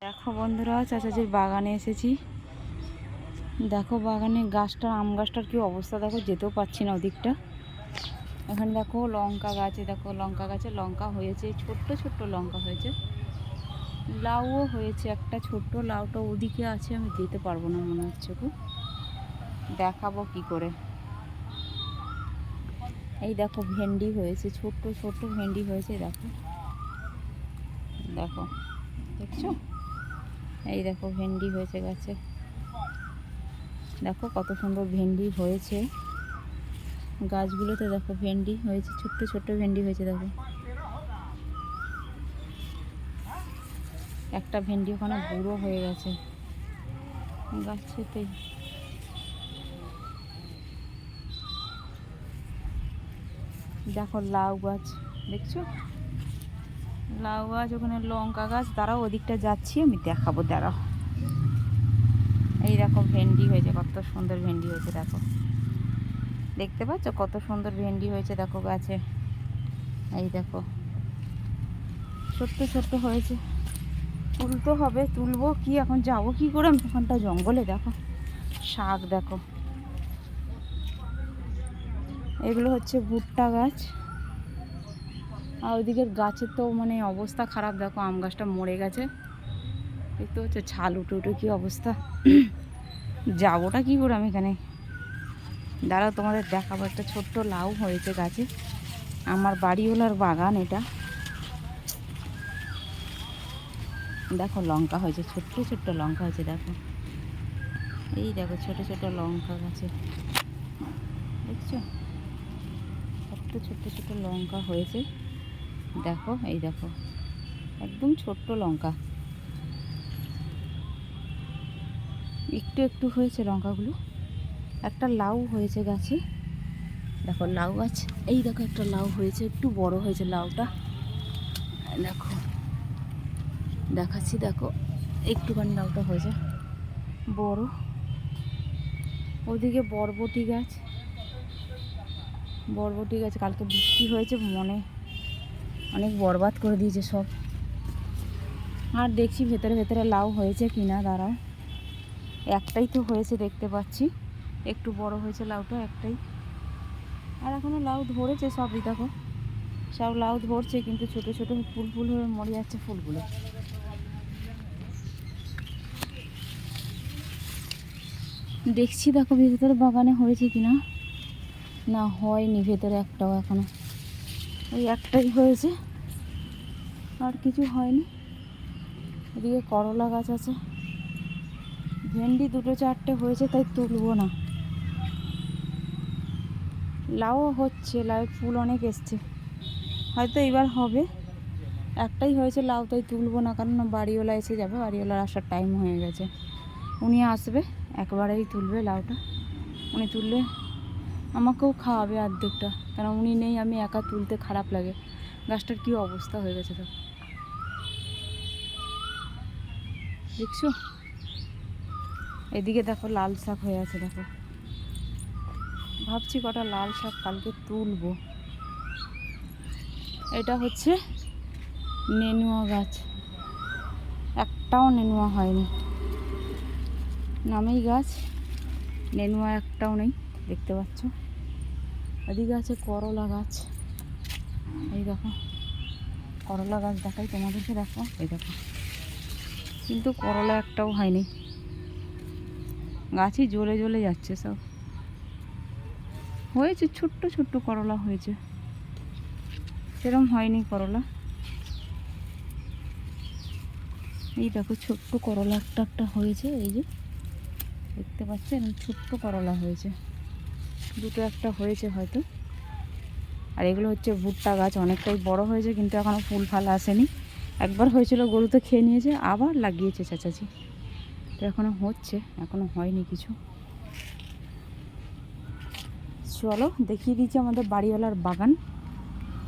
দেখো বন্ধুরা, চাচাজির বাগানে এসেছি। দেখো বাগানে গাছটা, আম গাছটার কি অবস্থা দেখো, যেতেও পাচ্ছি না ওদিকটা। এখানে দেখো লঙ্কা গাছে, দেখো লঙ্কা গাছে লঙ্কা হয়েছে, ছোট্ট ছোট্ট লঙ্কা হয়েছে। লাউও হয়েছে, একটা ছোট্ট লাউটা ওদিকে আছে, আমি যেতে পারবো না মনে হচ্ছে, খুব দেখাবো কি করে। এই দেখো ভেন্ডি হয়েছে, ছোট্ট ছোট্ট ভেন্ডি হয়েছে, দেখো দেখো দেখছো, এই দেখো ভেন্ডি হয়েছে গাছে। দেখো কত সুন্দর ভেন্ডি হয়েছে গাছগুলোতে, দেখো ভেন্ডি হয়েছে, ছোট্ট ছোট্ট ভেন্ডি হয়েছে। দেখো একটা ভেন্ডি ওখানে বুড়ো হয়ে গেছে গাছেতেই। দেখো লাউ গাছ দেখছো, লাউ গাছ, ওখানে লঙ্কা গাছ। দাঁড়াও ওদিকটা যাচ্ছি, আমি দেখাবো, দাঁড়াও। এই দেখো ভেন্ডি হয়েছে, কত সুন্দর ভেন্ডি হয়েছে, দেখো দেখতে পাচ্ছ কত সুন্দর ভেন্ডি হয়েছে, দেখো গাছে। এই দেখো ছোট্ট ছোট্ট হয়েছে, তুলতে হবে, তুলবো কি, এখন যাবো কি করে আমি ওখানটা জঙ্গলে। দেখো শাক, দেখো এগুলো হচ্ছে ভুট্টা গাছ। আর ওইদিকের গাছের তো মানে অবস্থা খারাপ, দেখো আম গাছটা মরে গেছে, দেখতে হচ্ছে ছাল উঠে উঠে কী অবস্থা। যাবোটা কী করে আমি এখানে, দাঁড়াও তোমাদের দেখাবো। একটা ছোট্ট লাউ হয়েছে গাছে, আমার বাড়িওয়ালার বাগান এটা। দেখো লঙ্কা হয়েছে, ছোট্ট ছোট্ট লঙ্কা হয়েছে, দেখো এই দেখো ছোট ছোট লঙ্কা গাছে, দেখছো ছোট্ট ছোট্ট ছোট লঙ্কা হয়েছে। দেখো এই দেখো একদম ছোট্ট লঙ্কা, একটু একটু হয়েছে লঙ্কাগুলো। একটা লাউ হয়েছে গাছে, দেখো লাউ গাছ, এই দেখো একটা লাউ হয়েছে, একটু বড় হয়েছে লাউটা, দেখো দেখাচ্ছি, দেখো একটুখানি লাউটা হয়েছে বড়। ওদিকে বরবটি গাছ, বরবটি গাছ কালকে বৃষ্টি হয়েছে, মনে অনেক বরবাদ করে দিয়েছে সব। আর দেখছি ভেতরে ভেতরে লাউ হয়েছে কিনা, দাঁড়াও। একটাই তো হয়েছে দেখতে পাচ্ছি, একটু বড় হয়েছে লাউটা, একটাই। আর এখনও লাউ ধরেছে সবই, দেখো সব লাউ ধরছে, কিন্তু ছোট ছোট ফুল ফুল হয়ে মরে যাচ্ছে ফুলগুলো। দেখছি দেখো ভেতরে বাগানে হয়েছে কিনা, না হয়নি ভেতরে একটাও এখনো, ওই একটাই হয়েছে, আর কিছু হয়নি। এদিকে করলা গাছ আছে, ভেন্ডি দুটো চারটে হয়েছে, তাই তুলবো না। লাউ হচ্ছে, লাউ ফুল অনেক এসছে, হয়তো এবার হবে। একটাই হয়েছে লাউ, তাই তুলবো না, কারণ বাড়িওয়ালা এসে যাবে, বাড়িওয়ালার আসার টাইম হয়ে গেছে, উনি আসবে একবারেই তুলবে লাউটা। উনি তুললে আমাকেও খাওয়াবে অর্ধেকটা, কারণ উনি নেই, আমি একা তুলতে খারাপ লাগে। গাছটার কী অবস্থা হয়ে গেছে তো দেখছো। এদিকে দেখো লাল শাক হয়ে আছে, দেখো ভাবছি কটা লাল শাক কালকে তুলবো। এটা হচ্ছে নেনুয়া গাছ, একটাও নেনুয়া হয়নি, নামেই গাছ, নেনুয়া একটাও নেই, দেখতে পাচ্ছ। এদিকে আছে করলা গাছ, এই দেখো করলা গাছ দেখাই তোমাদেরকে, দেখো এই দেখো, কিন্তু করলা একটাও হয়নি, গাছই জ্বলে জ্বলে যাচ্ছে সব। হয়েছে ছোট্ট ছোট্ট করলা হয়েছে, সেরকম হয়নি করলা। এই দেখো ছোট্ট করলা একটা একটা হয়েছে, এই যে দেখতে পাচ্ছেন, ছোট্ট করলা হয়েছে, দুটো একটা হয়েছে হয়তো। আর এগুলো হচ্ছে ভুট্টা গাছ, অনেকটাই বড় হয়েছে, কিন্তু এখনও ফুল ফাল আসেনি। একবার হয়েছিল, গরু তো খেয়ে নিয়েছে, আবার লাগিয়েছে চাচাজি, তো এখনও হচ্ছে, এখনও হয়নি কিছু। চলো দেখিয়ে দিচ্ছি আমাদের বাড়িওয়ালার বাগান।